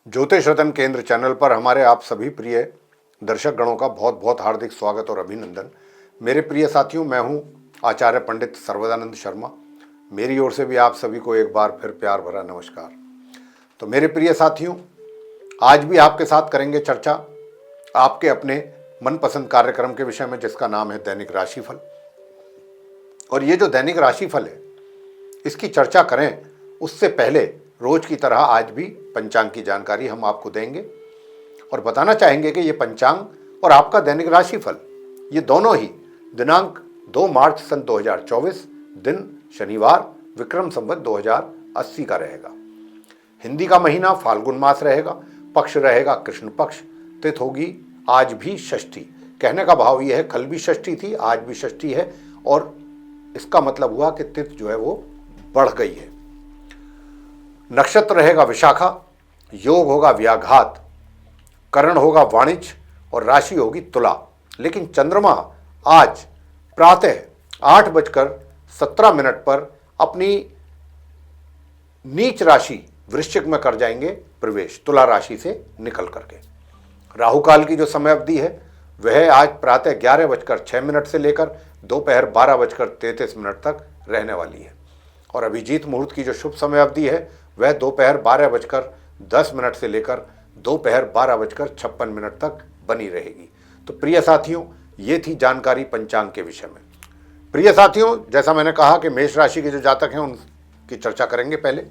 ज्योतिष रतन केंद्र चैनल पर हमारे आप सभी प्रिय दर्शक गणों का बहुत बहुत हार्दिक स्वागत और अभिनंदन। मेरे प्रिय साथियों, मैं हूं आचार्य पंडित सर्वदानंद शर्मा। मेरी ओर से भी आप सभी को एक बार फिर प्यार भरा नमस्कार। तो मेरे प्रिय साथियों, आज भी आपके साथ करेंगे चर्चा आपके अपने मनपसंद कार्यक्रम के विषय में, जिसका नाम है दैनिक राशिफल। और ये जो दैनिक राशिफल है, इसकी चर्चा करें उससे पहले रोज की तरह आज भी पंचांग की जानकारी हम आपको देंगे और बताना चाहेंगे कि ये पंचांग और आपका दैनिक राशिफल, ये दोनों ही दिनांक 2 मार्च सन 2024, दिन शनिवार, विक्रम संवत 2080 का रहेगा। हिंदी का महीना फाल्गुन मास रहेगा, पक्ष रहेगा कृष्ण पक्ष, तिथि होगी आज भी षष्ठी। कहने का भाव यह है, कल भी षष्ठी थी, आज भी षष्ठी है, और इसका मतलब हुआ कि तिथि जो है वो बढ़ गई है। नक्षत्र रहेगा विशाखा, योग होगा व्याघात, करण होगा वाणिज्य और राशि होगी तुला। लेकिन चंद्रमा आज प्रातः 8:17 पर अपनी नीच राशि वृश्चिक में कर जाएंगे प्रवेश, तुला राशि से निकल करके। राहु काल की जो समय अवधि है वह आज प्रातः 11:06 से लेकर दोपहर 12:33 तक रहने वाली है। और अभिजीत मुहूर्त की जो शुभ समय अवधि है वह दोपहर 12:10 से लेकर दोपहर 12:56 तक बनी रहेगी। तो प्रिय साथियों, ये थी जानकारी पंचांग के विषय में। प्रिय साथियों, जैसा मैंने कहा कि मेष राशि के जो जातक हैं उनकी चर्चा करेंगे पहले,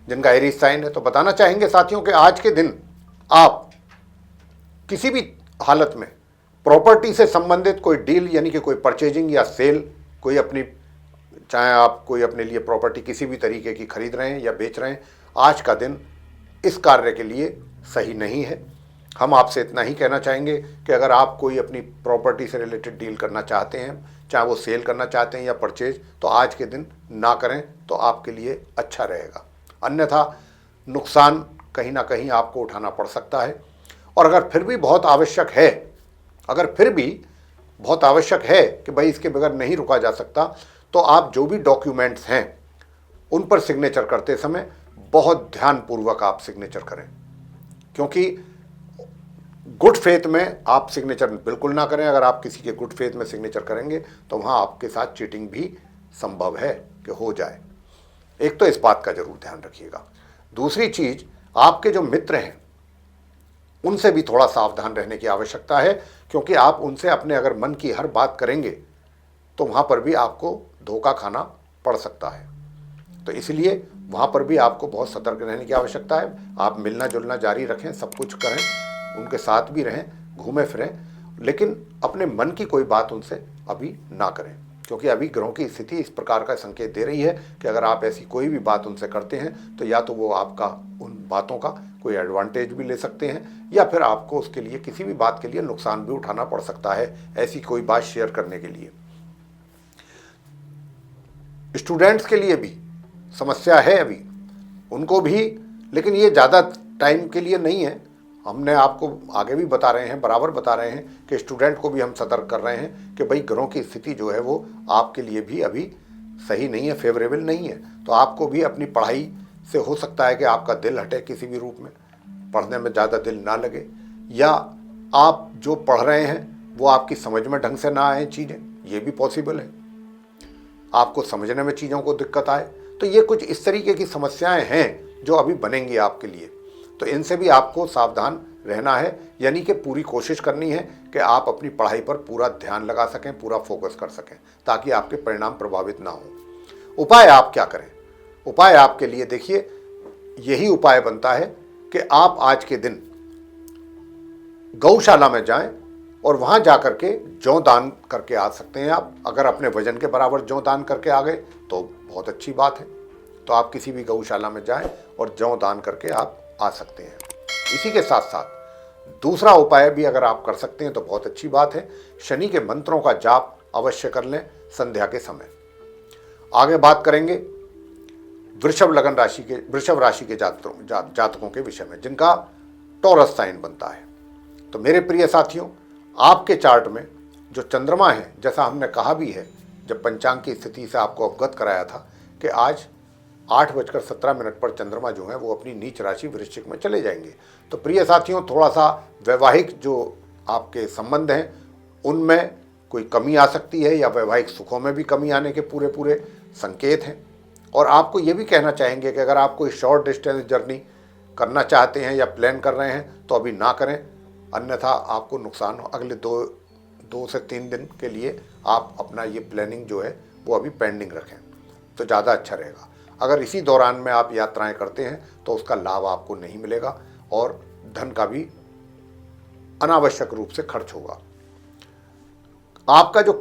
जिनका एरीज साइन है। तो बताना चाहेंगे साथियों कि आज के दिन आप किसी भी हालत में प्रॉपर्टी से संबंधित कोई डील, यानी कि कोई परचेजिंग या सेल, कोई अपनी, चाहे आप कोई अपने लिए प्रॉपर्टी किसी भी तरीके की खरीद रहे हैं या बेच रहे हैं, आज का दिन इस कार्य के लिए सही नहीं है। हम आपसे इतना ही कहना चाहेंगे कि अगर आप कोई अपनी प्रॉपर्टी से रिलेटेड डील करना चाहते हैं, चाहे वो सेल करना चाहते हैं या परचेज, तो आज के दिन ना करें तो आपके लिए अच्छा रहेगा। अन्यथा नुकसान कहीं ना कहीं आपको उठाना पड़ सकता है। और अगर फिर भी बहुत आवश्यक है, कि भाई इसके बगैर नहीं रुका जा सकता, तो आप जो भी डॉक्यूमेंट्स हैं उन पर सिग्नेचर करते समय बहुत ध्यानपूर्वक आप सिग्नेचर करें, क्योंकि गुड फेथ में आप सिग्नेचर बिल्कुल ना करें। अगर आप किसी के गुड फेथ में सिग्नेचर करेंगे तो वहाँ आपके साथ चीटिंग भी संभव है कि हो जाए। एक तो इस बात का जरूर ध्यान रखिएगा। दूसरी चीज, आपके जो मित्र हैं उनसे भी थोड़ा सावधान रहने की आवश्यकता है, क्योंकि आप उनसे अपने अगर मन की हर बात करेंगे तो वहाँ पर भी आपको धोखा खाना पड़ सकता है। तो इसलिए वहाँ पर भी आपको बहुत सतर्क रहने की आवश्यकता है। आप मिलना जुलना जारी रखें, सब कुछ करें, उनके साथ भी रहें, घूमें फिरें, लेकिन अपने मन की कोई बात उनसे अभी ना करें, क्योंकि अभी ग्रहों की स्थिति इस प्रकार का संकेत दे रही है कि अगर आप ऐसी कोई भी बात उनसे करते हैं तो या तो वो आपका उन बातों का कोई एडवांटेज भी ले सकते हैं, या फिर आपको उसके लिए किसी भी बात के लिए नुकसान भी उठाना पड़ सकता है, ऐसी कोई बात शेयर करने के लिए। स्टूडेंट्स के लिए भी समस्या है अभी, उनको भी, लेकिन ये ज़्यादा टाइम के लिए नहीं है। हमने आपको आगे भी बता रहे हैं, बराबर बता रहे हैं कि स्टूडेंट को भी हम सतर्क कर रहे हैं कि भाई ग्रहों की स्थिति जो है वो आपके लिए भी अभी सही नहीं है, फेवरेबल नहीं है। तो आपको भी अपनी पढ़ाई से हो सकता है कि आपका दिल हटे किसी भी रूप में, पढ़ने में ज़्यादा दिल ना लगे, या आप जो पढ़ रहे हैं वो आपकी समझ में ढंग से ना आए चीज़ें, ये भी पॉसिबल है। आपको समझने में चीज़ों को दिक्कत आए, तो ये कुछ इस तरीके की समस्याएं हैं जो अभी बनेंगी आपके लिए। तो इनसे भी आपको सावधान रहना है, यानी कि पूरी कोशिश करनी है कि आप अपनी पढ़ाई पर पूरा ध्यान लगा सकें, पूरा फोकस कर सकें, ताकि आपके परिणाम प्रभावित ना हो। उपाय आप क्या करें? उपाय आपके लिए देखिए, यही उपाय बनता है कि आप आज के दिन गौशाला में जाएं और वहां जाकर के जौ दान करके आ सकते हैं। आप अगर अपने वजन के बराबर जौ दान करके आ गए तो बहुत अच्छी बात है। तो आप किसी भी गौशाला में जाएं और जौ दान करके आप आ सकते हैं। इसी के साथ साथ दूसरा उपाय भी अगर आप कर सकते हैं तो बहुत अच्छी बात है। शनि के मंत्रों का जाप अवश्य कर लें संध्या के समय। आगे बात करेंगे वृषभ राशि के जातकों के विषय में, जिनका टॉरस साइन बनता है। तो मेरे प्रिय साथियों, आपके चार्ट में जो चंद्रमा है, जैसा हमने कहा भी है जब पंचांग की स्थिति से आपको अवगत कराया था कि आज 8:17 पर चंद्रमा जो है वो अपनी नीच राशि वृश्चिक में चले जाएंगे। तो प्रिय साथियों, थोड़ा सा वैवाहिक जो आपके संबंध हैं उनमें कोई कमी आ सकती है, या वैवाहिक सुखों में भी कमी आने के पूरे पूरे संकेत हैं। और आपको ये भी कहना चाहेंगे कि अगर आप कोई शॉर्ट डिस्टेंस जर्नी करना चाहते हैं या प्लान कर रहे हैं तो अभी ना करें, अन्यथा आपको नुकसान हो। अगले दो से 3 दिन के लिए आप अपना ये प्लानिंग जो है वो अभी पेंडिंग रखें तो ज़्यादा अच्छा रहेगा। अगर इसी दौरान में आप यात्राएं करते हैं तो उसका लाभ आपको नहीं मिलेगा और धन का भी अनावश्यक रूप से खर्च होगा। आपका जो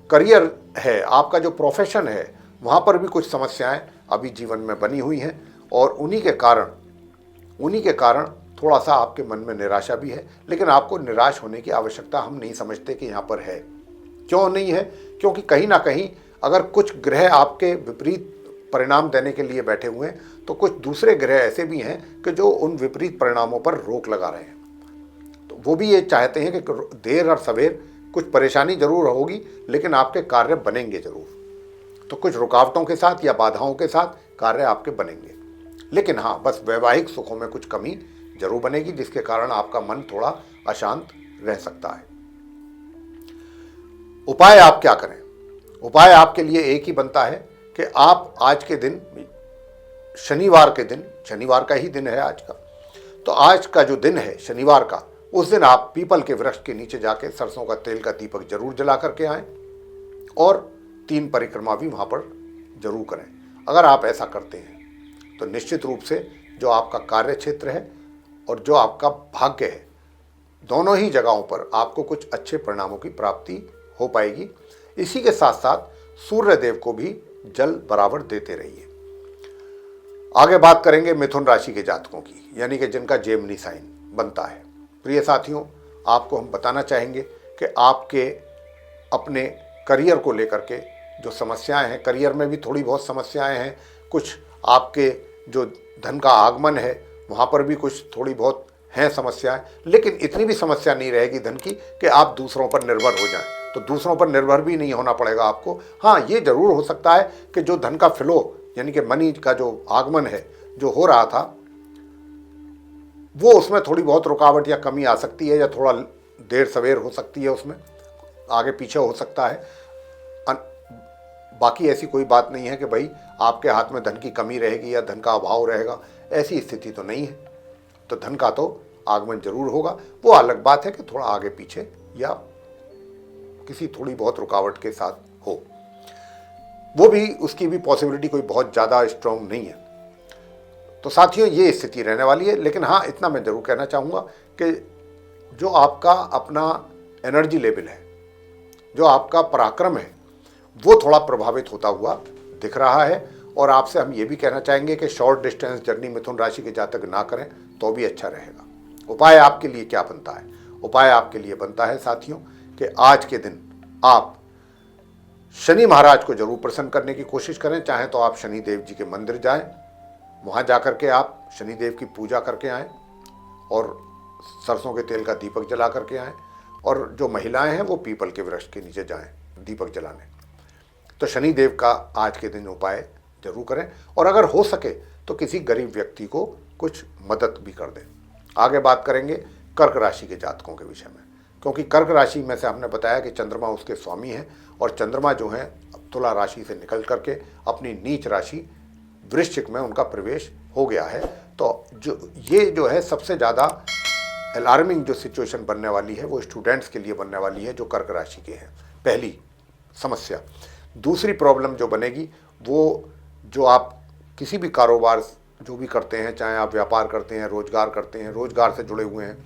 करियर है, आपका जो प्रोफेशन है, वहाँ पर भी कुछ समस्याएं अभी जीवन में बनी हुई हैं और उन्हीं के कारण थोड़ा सा आपके मन में निराशा भी है। लेकिन आपको निराश होने की आवश्यकता हम नहीं समझते कि यहाँ पर है। क्यों नहीं है? क्योंकि कहीं ना कहीं अगर कुछ ग्रह आपके विपरीत परिणाम देने के लिए बैठे हुए हैं तो कुछ दूसरे ग्रह ऐसे भी हैं कि जो उन विपरीत परिणामों पर रोक लगा रहे हैं। तो वो भी ये चाहते हैं कि देर और सवेर कुछ परेशानी जरूर होगी, लेकिन आपके कार्य बनेंगे जरूर। तो कुछ रुकावटों के साथ या बाधाओं के साथ कार्य आपके बनेंगे। लेकिन हाँ, बस वैवाहिक सुखों में कुछ कमी जरूर बनेगी, जिसके कारण आपका मन थोड़ा अशांत रह सकता है। उपाय आप क्या करें? उपाय आपके लिए एक ही बनता है कि आप आज के दिन, शनिवार का ही दिन है आज का, तो आज का जो दिन है शनिवार का, उस दिन आप पीपल के वृक्ष के नीचे जाके सरसों का तेल का दीपक जरूर जला करके आएं और 3 परिक्रमा भी वहाँ पर जरूर करें। अगर आप ऐसा करते हैं तो निश्चित रूप से जो आपका कार्य क्षेत्र है और जो आपका भाग्य है, दोनों ही जगहों पर आपको कुछ अच्छे परिणामों की प्राप्ति हो पाएगी। इसी के साथ साथ सूर्य देव को भी जल बराबर देते रहिए। आगे बात करेंगे मिथुन राशि के जातकों की, यानी कि जिनका जेमिनी साइन बनता है। प्रिय साथियों, आपको हम बताना चाहेंगे कि आपके अपने करियर को लेकर के जो समस्याएं हैं, करियर में भी थोड़ी बहुत समस्याएं हैं, कुछ आपके जो धन का आगमन है वहाँ पर भी कुछ थोड़ी बहुत हैं समस्याएं, लेकिन इतनी भी समस्या नहीं रहेगी धन की कि आप दूसरों पर निर्भर हो जाएं। तो दूसरों पर निर्भर भी नहीं होना पड़ेगा आपको। हाँ, ये जरूर हो सकता है कि जो धन का फ्लो, यानी कि मनी का जो आगमन है जो हो रहा था, वो उसमें थोड़ी बहुत रुकावट या कमी आ सकती है, या थोड़ा देर सवेर हो सकती है, उसमें आगे पीछे हो सकता है। बाकी ऐसी कोई बात नहीं है कि भाई आपके हाथ में धन की कमी रहेगी या धन का अभाव रहेगा, ऐसी स्थिति तो नहीं है। तो धन का तो आगमन जरूर होगा, वो अलग बात है कि थोड़ा आगे पीछे या किसी थोड़ी बहुत रुकावट के साथ हो, वो भी, उसकी भी पॉसिबिलिटी कोई बहुत ज़्यादा स्ट्रॉन्ग नहीं है। तो साथियों, ये स्थिति रहने वाली है। लेकिन हाँ, इतना मैं जरूर कहना चाहूँगा कि जो आपका अपना एनर्जी लेवल है, जो आपका पराक्रम है, वो थोड़ा प्रभावित होता हुआ दिख रहा है। और आपसे हम ये भी कहना चाहेंगे कि शॉर्ट डिस्टेंस जर्नी मिथुन राशि के जातक ना करें तो भी अच्छा रहेगा। उपाय आपके लिए क्या बनता है? उपाय आपके लिए बनता है साथियों कि आज के दिन आप शनि महाराज को जरूर प्रसन्न करने की कोशिश करें। चाहे तो आप शनि देव जी के मंदिर जाएं, वहाँ जा करके आप शनि देव की पूजा करके आएँ और सरसों के तेल का दीपक जला करके आएँ। और जो महिलाएं हैं वो पीपल के वृक्ष के नीचे जाएं दीपक जलाने। तो शनि देव का आज के दिन उपाय जरूर करें, और अगर हो सके तो किसी गरीब व्यक्ति को कुछ मदद भी कर दें। आगे बात करेंगे कर्क राशि के जातकों के विषय में, क्योंकि कर्क राशि में से हमने बताया कि चंद्रमा उसके स्वामी हैं, और चंद्रमा जो है तुला राशि से निकल करके अपनी नीच राशि वृश्चिक में उनका प्रवेश हो गया है। तो ये जो है सबसे ज़्यादा अलार्मिंग जो सिचुएशन बनने वाली है वो स्टूडेंट्स के लिए बनने वाली है जो कर्क राशि के हैं, पहली समस्या। दूसरी प्रॉब्लम जो बनेगी वो, जो आप किसी भी कारोबार जो भी करते हैं, चाहे आप व्यापार करते हैं, रोजगार करते हैं, रोजगार से जुड़े हुए हैं,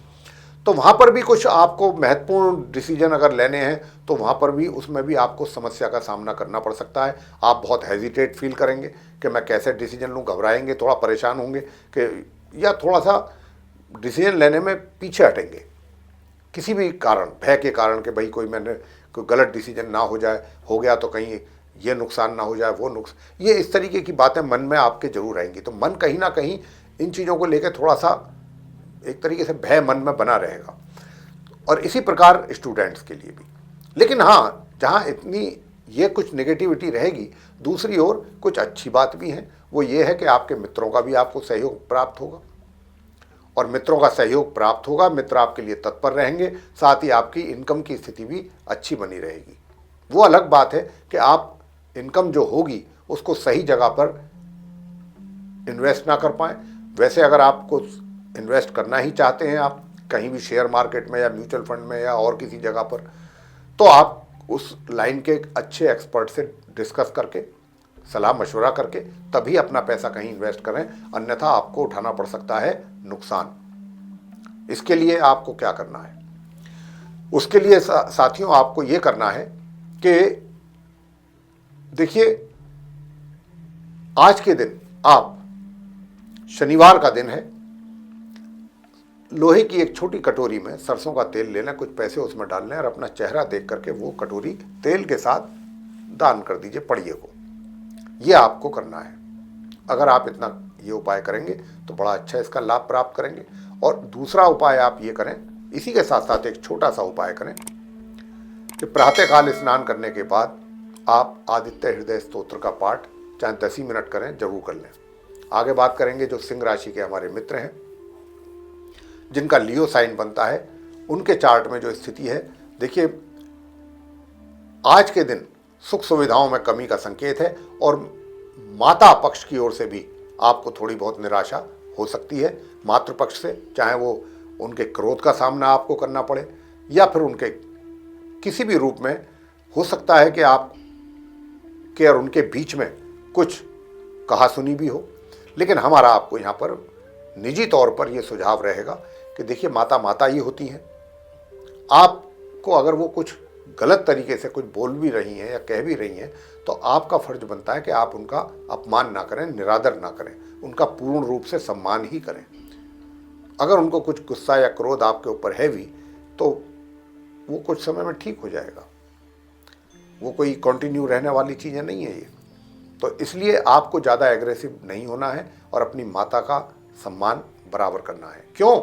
तो वहाँ पर भी कुछ आपको महत्वपूर्ण डिसीजन अगर लेने हैं तो वहाँ पर भी, उसमें भी आपको समस्या का सामना करना पड़ सकता है। आप बहुत हेजिटेट फील करेंगे कि मैं कैसे डिसीजन लूँ, घबराएंगे, थोड़ा परेशान होंगे कि, या थोड़ा सा डिसीजन लेने में पीछे हटेंगे किसी भी कारण, भय के कारण कि भाई कोई मैंने कोई गलत डिसीजन ना हो जाए, हो गया तो कहीं ये नुकसान ना हो जाए, वो नुकसान, ये इस तरीके की बातें मन में आपके जरूर आएंगी। तो मन कहीं ना कहीं इन चीज़ों को लेकर थोड़ा सा एक तरीके से भय मन में बना रहेगा, और इसी प्रकार स्टूडेंट्स के लिए भी। लेकिन हाँ, जहाँ इतनी ये कुछ नेगेटिविटी रहेगी। दूसरी ओर कुछ अच्छी बात भी है, वो ये है कि आपके मित्रों का भी आपको सहयोग प्राप्त होगा, और मित्रों का सहयोग प्राप्त होगा, मित्र आपके लिए तत्पर रहेंगे, साथ ही आपकी इनकम की स्थिति भी अच्छी बनी रहेगी। वो अलग बात है कि आप इनकम जो होगी उसको सही जगह पर इन्वेस्ट ना कर पाएँ। वैसे अगर आपको इन्वेस्ट करना ही चाहते हैं आप कहीं भी शेयर मार्केट में या म्यूचुअल फंड में या और किसी जगह पर, तो आप उस लाइन के अच्छे एक्सपर्ट से डिस्कस करके, सलाह मशवरा करके तभी अपना पैसा कहीं इन्वेस्ट करें, अन्यथा आपको उठाना पड़ सकता है नुकसान। इसके लिए आपको क्या करना है? उसके लिए साथियों आपको ये करना है कि देखिए, आज के दिन आप, शनिवार का दिन है, लोहे की एक छोटी कटोरी में सरसों का तेल लेना, कुछ पैसे उसमें डालने और अपना चेहरा देख करके वो कटोरी तेल के साथ दान कर दीजिए पड़िए को। ये आपको करना है। अगर आप इतना ये उपाय करेंगे तो बड़ा अच्छा इसका लाभ प्राप्त करेंगे। और दूसरा उपाय आप ये करें, इसी के साथ साथ एक छोटा सा उपाय करें कि प्रातःकाल स्नान करने के बाद आप आदित्य हृदय स्तोत्र का पाठ चाहे 10 ही मिनट करें, जरूर कर लें। आगे बात करेंगे जो सिंह राशि के हमारे मित्र हैं, जिनका लियो साइन बनता है, उनके चार्ट में जो स्थिति है, देखिए आज के दिन सुख सुविधाओं में कमी का संकेत है और माता पक्ष की ओर से भी आपको थोड़ी बहुत निराशा हो सकती है। मातृपक्ष से, चाहे वो उनके क्रोध का सामना आपको करना पड़े या फिर उनके किसी भी रूप में, हो सकता है कि आप के और उनके बीच में कुछ कहा सुनी भी हो। लेकिन हमारा आपको यहाँ पर निजी तौर पर यह सुझाव रहेगा कि देखिए, माता माता ही होती हैं। आपको अगर वो कुछ गलत तरीके से कुछ बोल भी रही हैं या कह भी रही हैं, तो आपका फर्ज बनता है कि आप उनका अपमान ना करें, निरादर ना करें, उनका पूर्ण रूप से सम्मान ही करें। अगर उनको कुछ गुस्सा या क्रोध आपके ऊपर है भी, तो वो कुछ समय में ठीक हो जाएगा। वो कोई कंटिन्यू रहने वाली चीज़ें नहीं है ये। तो इसलिए आपको ज़्यादा एग्रेसिव नहीं होना है और अपनी माता का सम्मान बराबर करना है। क्यों?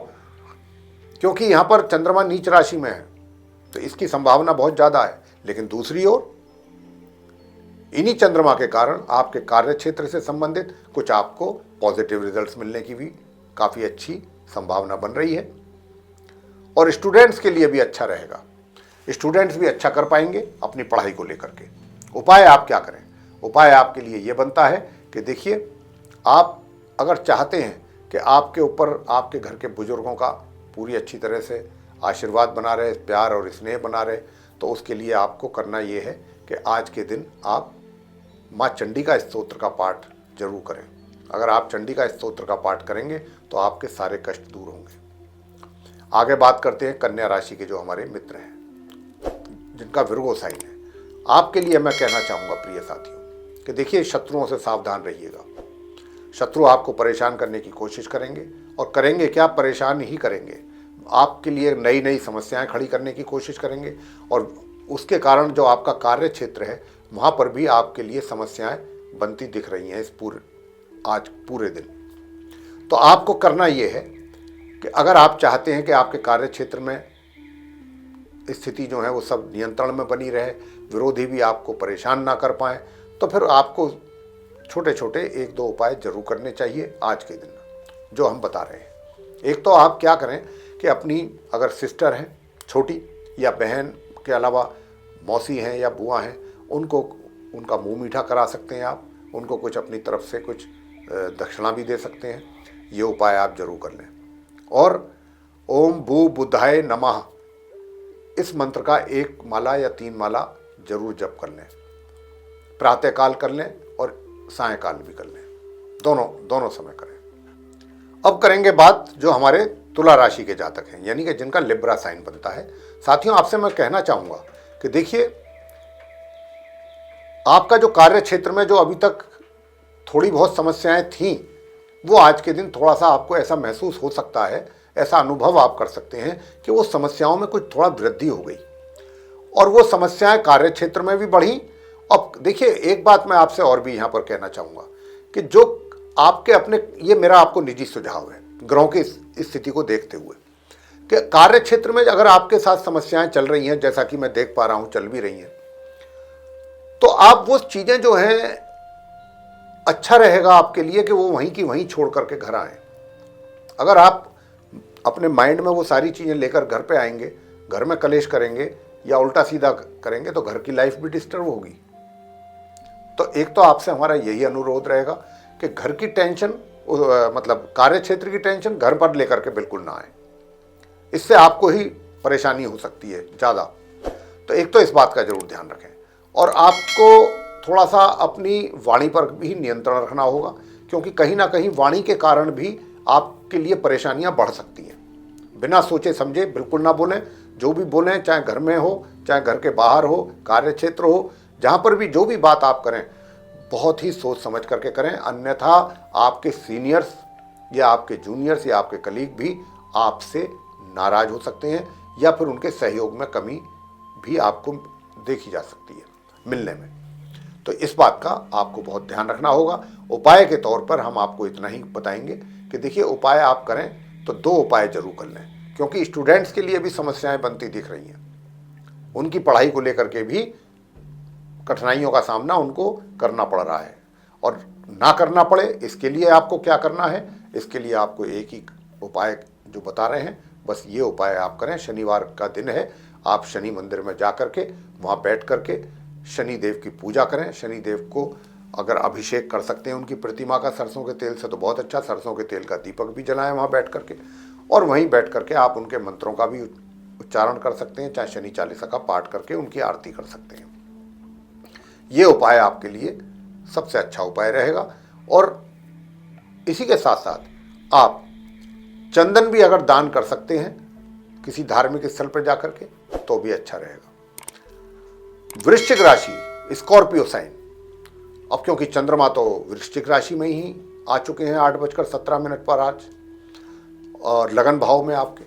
क्योंकि यहाँ पर चंद्रमा नीच राशि में है, तो इसकी संभावना बहुत ज़्यादा है। लेकिन दूसरी ओर इन्हीं चंद्रमा के कारण आपके कार्य क्षेत्र से संबंधित कुछ आपको पॉजिटिव रिजल्ट्स मिलने की भी काफ़ी अच्छी संभावना बन रही है। और स्टूडेंट्स के लिए भी अच्छा रहेगा, स्टूडेंट्स भी अच्छा कर पाएंगे अपनी पढ़ाई को लेकर के। उपाय आप क्या करें? उपाय आपके लिए ये बनता है कि देखिए, आप अगर चाहते हैं कि आपके ऊपर आपके घर के बुजुर्गों का पूरी अच्छी तरह से आशीर्वाद बना रहे, प्यार और स्नेह बना रहे, तो उसके लिए आपको करना ये है कि आज के दिन आप माँ चंडी का स्तोत्र का पाठ जरूर करें। अगर आप चंडी का स्तोत्र का पाठ करेंगे तो आपके सारे कष्ट दूर होंगे। आगे बात करते हैं कन्या राशि के जो हमारे मित्र हैं, जिनका विर्गो साइन है। आपके लिए मैं कहना चाहूँगा प्रिय साथियों कि देखिए, शत्रुओं से सावधान रहिएगा। शत्रु आपको परेशान करने की कोशिश करेंगे, और करेंगे क्या, परेशान ही करेंगे। आपके लिए नई नई समस्याएं खड़ी करने की कोशिश करेंगे, और उसके कारण जो आपका कार्य क्षेत्र है वहाँ पर भी आपके लिए समस्याएं बनती दिख रही हैं आज पूरे दिन। तो आपको करना ये है कि अगर आप चाहते हैं कि आपके कार्य क्षेत्र में स्थिति जो है वो सब नियंत्रण में बनी रहे, विरोधी भी आपको परेशान ना कर पाएँ, तो फिर आपको छोटे छोटे 1-2 उपाय जरूर करने चाहिए आज के दिन, जो हम बता रहे हैं। एक तो आप क्या करें कि अपनी अगर सिस्टर हैं छोटी, या बहन के अलावा मौसी हैं या बुआ हैं, उनको उनका मुंह मीठा करा सकते हैं। आप उनको कुछ अपनी तरफ से कुछ दक्षिणा भी दे सकते हैं। ये उपाय आप जरूर कर लें। और ओम भू बुद्धाय नमः इस मंत्र का 1 माला या 3 माला जरूर जप कर लें। प्रातःकाल कर लें और सायंकाल भी कर लें, दोनों समय करें। अब करेंगे बात जो हमारे तुला राशि के जातक हैं, यानी कि जिनका लिब्रा साइन बनता है। साथियों, आपसे मैं कहना चाहूँगा कि देखिए, आपका जो कार्य क्षेत्र में जो अभी तक थोड़ी बहुत समस्याएं थीं, वो आज के दिन थोड़ा सा आपको ऐसा महसूस हो सकता है, ऐसा अनुभव आप कर सकते हैं कि वो समस्याओं में कुछ थोड़ा वृद्धि हो गई, और वो समस्याएं कार्य क्षेत्र में भी बढ़ी। अब देखिए, एक बात मैं आपसे और भी यहाँ पर कहना चाहूँगा कि जो आपके अपने, ये मेरा आपको निजी सुझाव है ग्रहों की स्थिति को देखते हुए, कि कार्य क्षेत्र में अगर आपके साथ समस्याएं चल रही हैं, जैसा कि मैं देख पा रहा हूँ चल भी रही हैं, तो आप वो चीज़ें जो हैं अच्छा रहेगा आपके लिए कि वो वहीं की वहीं छोड़ करके घर आएँ। अगर आप अपने माइंड में वो सारी चीज़ें लेकर घर पे आएंगे, घर में कलेश करेंगे या उल्टा सीधा करेंगे तो घर की लाइफ भी डिस्टर्ब होगी। तो एक तो आपसे हमारा यही अनुरोध रहेगा कि घर की टेंशन मतलब कार्य क्षेत्र की टेंशन घर पर लेकर के बिल्कुल ना आए, इससे आपको ही परेशानी हो सकती है ज़्यादा। तो एक तो इस बात का जरूर ध्यान रखें और आपको थोड़ा सा अपनी वाणी पर भी नियंत्रण रखना होगा, क्योंकि कहीं ना कहीं वाणी के कारण भी आपके लिए परेशानियां बढ़ सकती हैं। बिना सोचे समझे बिल्कुल ना बोलें। जो भी बोलें, चाहे घर में हो, चाहे घर के बाहर हो, कार्य क्षेत्र हो, जहाँ पर भी जो भी बात आप करें बहुत ही सोच समझ करके करें, अन्यथा आपके सीनियर्स या आपके जूनियर्स या आपके कलीग भी आपसे नाराज हो सकते हैं या फिर उनके सहयोग में कमी भी आपको देखी जा सकती है मिलने में। तो इस बात का आपको बहुत ध्यान रखना होगा। उपाय के तौर पर हम आपको इतना ही बताएंगे कि देखिए, उपाय आप करें तो 2 उपाय जरूर कर लें, क्योंकि स्टूडेंट्स के लिए भी समस्याएं बनती दिख रही हैं। उनकी पढ़ाई को लेकर के भी कठिनाइयों का सामना उनको करना पड़ रहा है, और ना करना पड़े इसके लिए आपको क्या करना है, इसके लिए आपको एक ही उपाय जो बता रहे हैं, बस ये उपाय आप करें। शनिवार का दिन है, आप शनि मंदिर में जा करके वहाँ बैठ करके शनि देव की पूजा करें। शनि देव को अगर अभिषेक कर सकते हैं उनकी प्रतिमा का सरसों के तेल से तो बहुत अच्छा, सरसों के तेल का दीपक भी जलाएं वहाँ बैठ करके, और वहीं बैठ करके आप उनके मंत्रों का भी उच्चारण कर सकते हैं, चाहे शनि चालीसा का पाठ करके उनकी आरती कर सकते हैं। ये उपाय आपके लिए सबसे अच्छा उपाय रहेगा। और इसी के साथ साथ आप चंदन भी अगर दान कर सकते हैं किसी धार्मिक स्थल पर जाकर के तो भी अच्छा रहेगा। वृश्चिक राशि, स्कॉर्पियो साइन। अब क्योंकि चंद्रमा तो वृश्चिक राशि में ही आ चुके हैं 8:17 पर आज, और लगन भाव में आपके,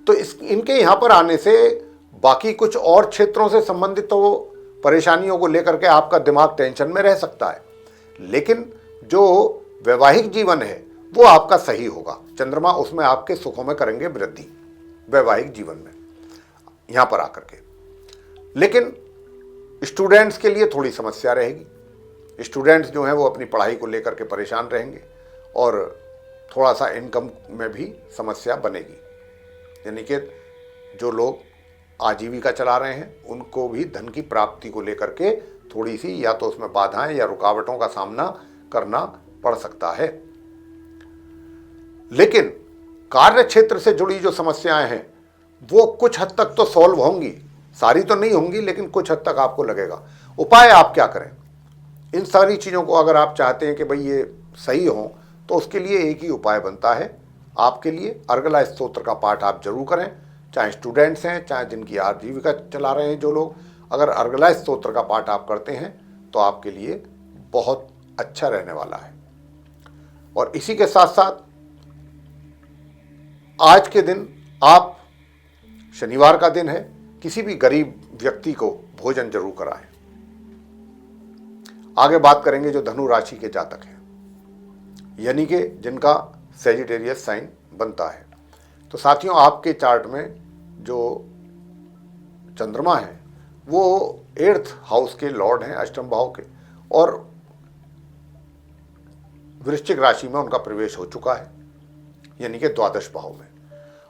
तो इनके यहाँ पर आने से बाकी कुछ और क्षेत्रों से संबंधित तो परेशानियों को लेकर के आपका दिमाग टेंशन में रह सकता है, लेकिन जो वैवाहिक जीवन है वो आपका सही होगा। चंद्रमा उसमें आपके सुखों में करेंगे वृद्धि वैवाहिक जीवन में यहाँ पर आकर के। लेकिन स्टूडेंट्स के लिए थोड़ी समस्या रहेगी। स्टूडेंट्स जो हैं वो अपनी पढ़ाई को लेकर के परेशान रहेंगे और थोड़ा सा इनकम में भी समस्या बनेगी, यानी कि जो लोग आजीविका चला रहे हैं उनको भी धन की प्राप्ति को लेकर के थोड़ी सी या तो उसमें बाधाएं या रुकावटों का सामना करना पड़ सकता है। लेकिन कार्य क्षेत्र से जुड़ी जो समस्याएं हैं वो कुछ हद तक तो सॉल्व होंगी, सारी तो नहीं होंगी लेकिन कुछ हद तक आपको लगेगा। उपाय आप क्या करें, इन सारी चीज़ों को अगर आप चाहते हैं कि भाई ये सही हो तो उसके लिए एक ही उपाय बनता है आपके लिए। अर्गला स्तोत्र का पाठ आप जरूर करें, चाहे स्टूडेंट्स हैं चाहे जिनकी आजीविका चला रहे हैं जो लोग, अगर अर्गला स्तोत्र का पाठ आप करते हैं तो आपके लिए बहुत अच्छा रहने वाला है। और इसी के साथ साथ आज के दिन आप, शनिवार का दिन है, किसी भी गरीब व्यक्ति को भोजन जरूर कराएं। आगे बात करेंगे जो धनु राशि के जातक हैं, यानी कि जिनका सेजिटेरियस साइन बनता है। तो साथियों, आपके चार्ट में जो चंद्रमा है वो 8th हाउस के लॉर्ड हैं, अष्टम भाव के, और वृश्चिक राशि में उनका प्रवेश हो चुका है, यानी कि 12 भाव में।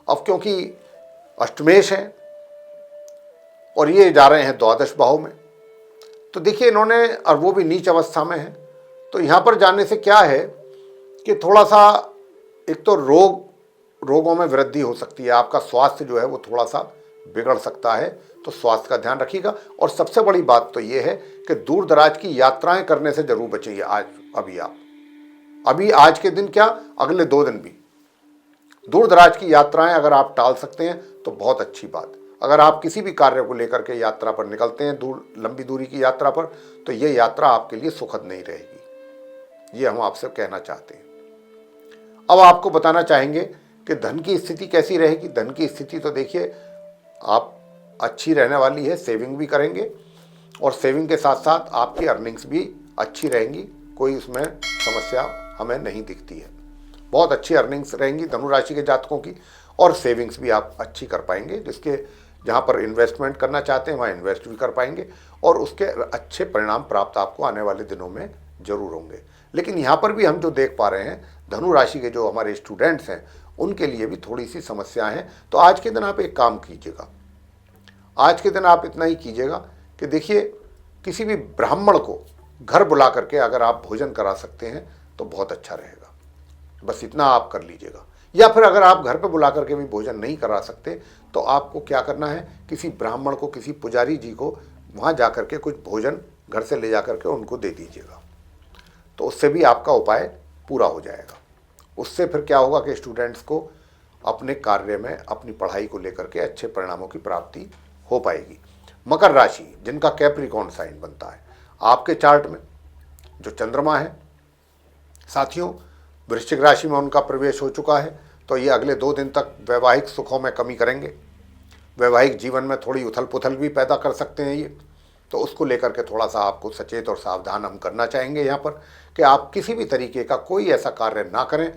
अब क्योंकि अष्टमेश है और ये जा रहे हैं 12 भाव में, तो देखिए इन्होंने, और वो भी नीच अवस्था में है, तो यहाँ पर जाने से क्या है कि थोड़ा सा एक तो रोगों में वृद्धि हो सकती है, आपका स्वास्थ्य जो है वो थोड़ा सा बिगड़ सकता है, तो स्वास्थ्य का ध्यान रखिएगा। और सबसे बड़ी बात तो ये है कि दूर दराज की यात्राएं करने से जरूर बचिए। अभी आज के दिन क्या, अगले 2 दिन भी दूर दराज की यात्राएं अगर आप टाल सकते हैं तो बहुत अच्छी बात। अगर आप किसी भी कार्य को लेकर के यात्रा पर निकलते हैं, लंबी दूरी की यात्रा पर, तो ये यात्रा आपके लिए सुखद नहीं रहेगी, ये हम आपसे कहना चाहते हैं। अब आपको बताना चाहेंगे कि धन की स्थिति कैसी रहेगी। धन की स्थिति तो देखिए आप अच्छी रहने वाली है, सेविंग भी करेंगे और सेविंग के साथ साथ आपकी अर्निंग्स भी अच्छी रहेंगी, कोई उसमें समस्या हमें नहीं दिखती है। बहुत अच्छी अर्निंग्स रहेंगी धनु राशि के जातकों की, और सेविंग्स भी आप अच्छी कर पाएंगे, जहाँ पर इन्वेस्टमेंट करना चाहते हैं वहाँ इन्वेस्ट भी कर पाएंगे और उसके अच्छे परिणाम प्राप्त आपको आने वाले दिनों में जरूर होंगे। लेकिन यहाँ पर भी हम जो देख पा रहे हैं, धनु राशि के जो हमारे स्टूडेंट्स हैं उनके लिए भी थोड़ी सी समस्या है। तो आज के दिन आप एक काम कीजिएगा, आज के दिन आप इतना ही कीजिएगा कि देखिए किसी भी ब्राह्मण को घर बुला करके अगर आप भोजन करा सकते हैं तो बहुत अच्छा रहेगा। बस इतना आप कर लीजिएगा। या फिर अगर आप घर पे बुला करके भी भोजन नहीं करा सकते तो आपको क्या करना है, किसी ब्राह्मण को, किसी पुजारी जी को वहाँ जा करके कुछ भोजन घर से ले जा करके उनको दे दीजिएगा। तो उससे भी आपका उपाय पूरा हो जाएगा। उससे फिर क्या होगा कि स्टूडेंट्स को अपने कार्य में, अपनी पढ़ाई को लेकर के अच्छे परिणामों की प्राप्ति हो पाएगी। मकर राशि, जिनका कैप्रिकॉर्न साइन बनता है, आपके चार्ट में जो चंद्रमा है साथियों वृश्चिक राशि में उनका प्रवेश हो चुका है। तो ये अगले 2 दिन तक वैवाहिक सुखों में कमी करेंगे, वैवाहिक जीवन में थोड़ी उथल पुथल भी पैदा कर सकते हैं ये। तो उसको लेकर के थोड़ा सा आपको सचेत और सावधान हम करना चाहेंगे यहाँ पर कि आप किसी भी तरीके का कोई ऐसा कार्य ना करें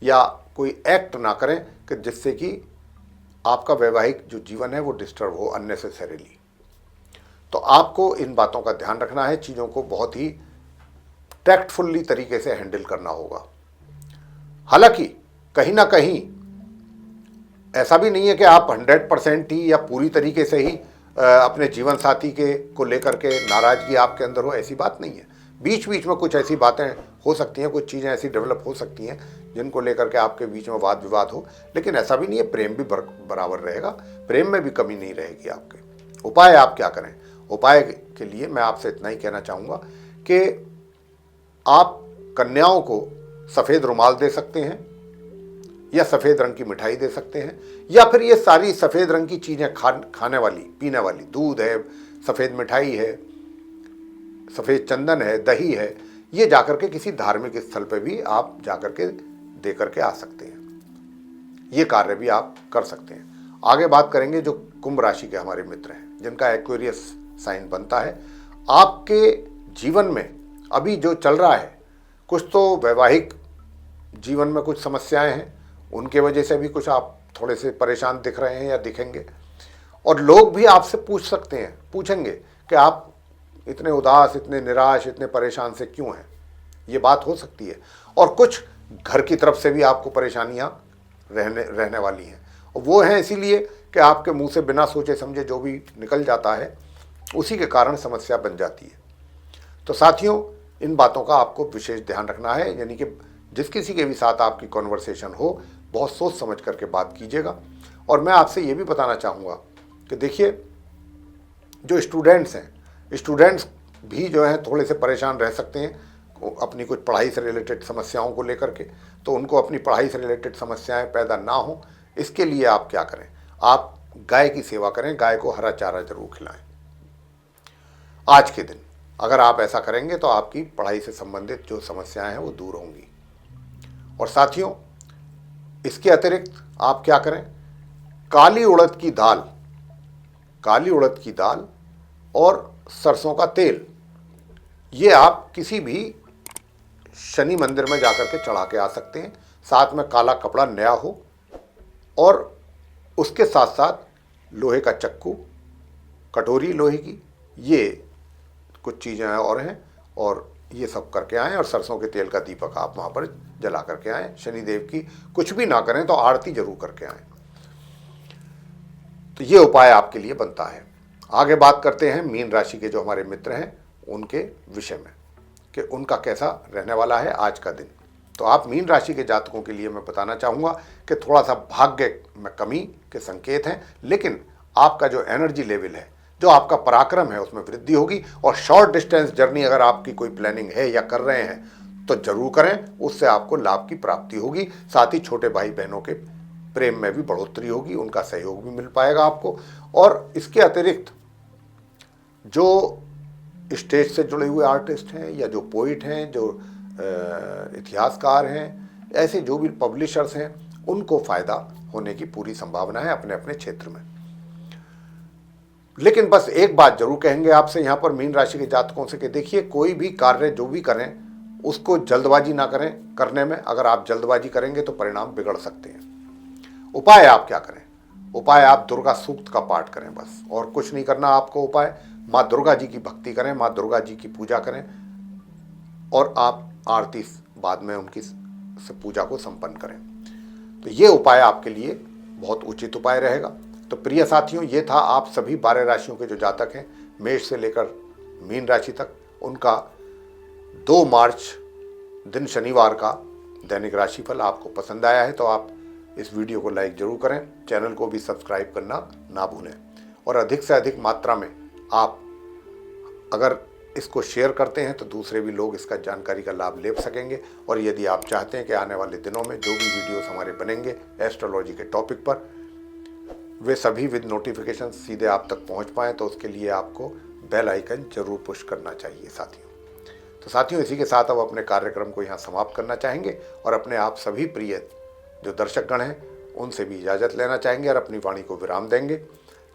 या कोई एक्ट ना करें कि जिससे कि आपका वैवाहिक जो जीवन है वो डिस्टर्ब हो अननेसेसरीली। तो आपको इन बातों का ध्यान रखना है, चीज़ों को बहुत ही टैक्टफुल्ली तरीके से हैंडल करना होगा। हालांकि कहीं ना कहीं ऐसा भी नहीं है कि आप 100% ही या पूरी तरीके से ही अपने जीवन साथी के को लेकर के नाराज़गी आपके अंदर हो, ऐसी बात नहीं है। बीच बीच में कुछ ऐसी बातें हो सकती हैं, कुछ चीज़ें ऐसी डेवलप हो सकती हैं जिनको लेकर के आपके बीच में वाद विवाद हो, लेकिन ऐसा भी नहीं है, प्रेम भी बराबर रहेगा, प्रेम में भी कमी नहीं रहेगी आपके। उपाय आप क्या करें? उपाय के लिए मैं आपसे इतना ही कहना चाहूँगा कि आप कन्याओं को सफ़ेद रुमाल दे सकते हैं या सफ़ेद रंग की मिठाई दे सकते हैं, या फिर ये सारी सफ़ेद रंग की चीज़ें खाने वाली, पीने वाली, दूध है, सफ़ेद मिठाई है, सफ़ेद चंदन है, दही है, ये जाकर के किसी धार्मिक स्थल पे भी आप जाकर के दे करके आ सकते हैं। ये कार्य भी आप कर सकते हैं। आगे बात करेंगे जो कुंभ राशि के हमारे मित्र हैं जिनका एक्वेरियस साइन बनता है। आपके जीवन में अभी जो चल रहा है, कुछ तो वैवाहिक जीवन में कुछ समस्याएं हैं, उनके वजह से भी कुछ आप थोड़े से परेशान दिख रहे हैं या दिखेंगे। और लोग भी आपसे पूछेंगे कि आप इतने उदास, इतने निराश, इतने परेशान से क्यों हैं। ये बात हो सकती है। और कुछ घर की तरफ से भी आपको परेशानियां रहने वाली हैं, और वो हैं इसीलिए कि आपके मुंह से बिना सोचे समझे जो भी निकल जाता है उसी के कारण समस्या बन जाती है। तो साथियों इन बातों का आपको विशेष ध्यान रखना है, यानी कि जिस किसी के भी साथ आपकी कॉन्वर्सेशन हो बहुत सोच समझ करके बात कीजिएगा। और मैं आपसे ये भी बताना चाहूँगा कि देखिए जो स्टूडेंट्स हैं, स्टूडेंट्स भी जो हैं थोड़े से परेशान रह सकते हैं अपनी कुछ पढ़ाई से रिलेटेड समस्याओं को लेकर के। तो उनको अपनी पढ़ाई से रिलेटेड समस्याएं पैदा ना हो, इसके लिए आप क्या करें, आप गाय की सेवा करें, गाय को हरा चारा जरूर खिलाएं। आज के दिन अगर आप ऐसा करेंगे तो आपकी पढ़ाई से संबंधित जो समस्याएं हैं वो दूर होंगी। और साथियों इसके अतिरिक्त आप क्या करें, काली उड़द की दाल और सरसों का तेल, ये आप किसी भी शनि मंदिर में जाकर के चढ़ा के आ सकते हैं। साथ में काला कपड़ा नया हो और उसके साथ साथ लोहे का चक्कू, कटोरी लोहे की, ये कुछ चीज़ें और हैं, और ये सब करके आएँ। और सरसों के तेल का दीपक आप वहाँ पर जला करके आएँ। शनिदेव की कुछ भी ना करें तो आरती जरूर करके आएँ। तो ये उपाय आपके लिए बनता है। आगे बात करते हैं मीन राशि के जो हमारे मित्र हैं उनके विषय में कि उनका कैसा रहने वाला है आज का दिन। तो आप मीन राशि के जातकों के लिए मैं बताना चाहूँगा कि थोड़ा सा भाग्य में कमी के संकेत हैं, लेकिन आपका जो एनर्जी लेवल है, जो आपका पराक्रम है, उसमें वृद्धि होगी। और शॉर्ट डिस्टेंस जर्नी अगर आपकी कोई प्लानिंग है या कर रहे हैं तो जरूर करें, उससे आपको लाभ की प्राप्ति होगी। साथ ही छोटे भाई बहनों के प्रेम में भी बढ़ोतरी होगी, उनका सहयोग भी मिल पाएगा आपको। और इसके अतिरिक्त जो स्टेज से जुड़े हुए आर्टिस्ट हैं या जो पोइट हैं, जो इतिहासकार हैं, ऐसे जो भी पब्लिशर्स हैं, उनको फ़ायदा होने की पूरी संभावना है अपने अपने क्षेत्र में। लेकिन बस एक बात जरूर कहेंगे आपसे यहाँ पर मीन राशि के जातकों से कि देखिए कोई भी कार्य जो भी करें उसको जल्दबाजी ना करें करने में। अगर आप जल्दबाजी करेंगे तो परिणाम बिगड़ सकते हैं। उपाय आप क्या करें? उपाय आप दुर्गा सूक्त का पाठ करें बस, और कुछ नहीं करना आपको उपाय। माँ दुर्गा जी की भक्ति करें, माँ दुर्गा जी की पूजा करें, और आप आरती बाद में उनकी से पूजा को संपन्न करें। तो ये उपाय आपके लिए बहुत उचित उपाय रहेगा। तो प्रिय साथियों, ये था आप सभी 12 राशियों के जो जातक हैं, मेष से लेकर मीन राशि तक, उनका 2 मार्च दिन शनिवार का दैनिक राशिफल। आपको पसंद आया है तो आप इस वीडियो को लाइक जरूर करें, चैनल को भी सब्सक्राइब करना ना भूलें, और अधिक से अधिक मात्रा में आप अगर इसको शेयर करते हैं तो दूसरे भी लोग इसका जानकारी का लाभ ले सकेंगे। और यदि आप चाहते हैं कि आने वाले दिनों में जो भी वीडियोस हमारे बनेंगे एस्ट्रोलॉजी के टॉपिक पर, वे सभी विद नोटिफिकेशन सीधे आप तक पहुंच पाएँ, तो उसके लिए आपको बेल आइकन जरूर पुश करना चाहिए साथियों। तो साथियों, इसी के साथ अब अपने कार्यक्रम को यहाँ समाप्त करना चाहेंगे और अपने आप सभी प्रिय जो दर्शकगण हैं उनसे भी इजाज़त लेना चाहेंगे और अपनी वाणी को विराम देंगे।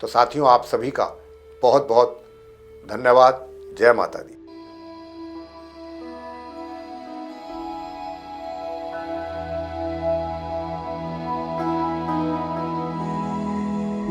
तो साथियों, आप सभी का बहुत बहुत धन्यवाद। जय माता दी।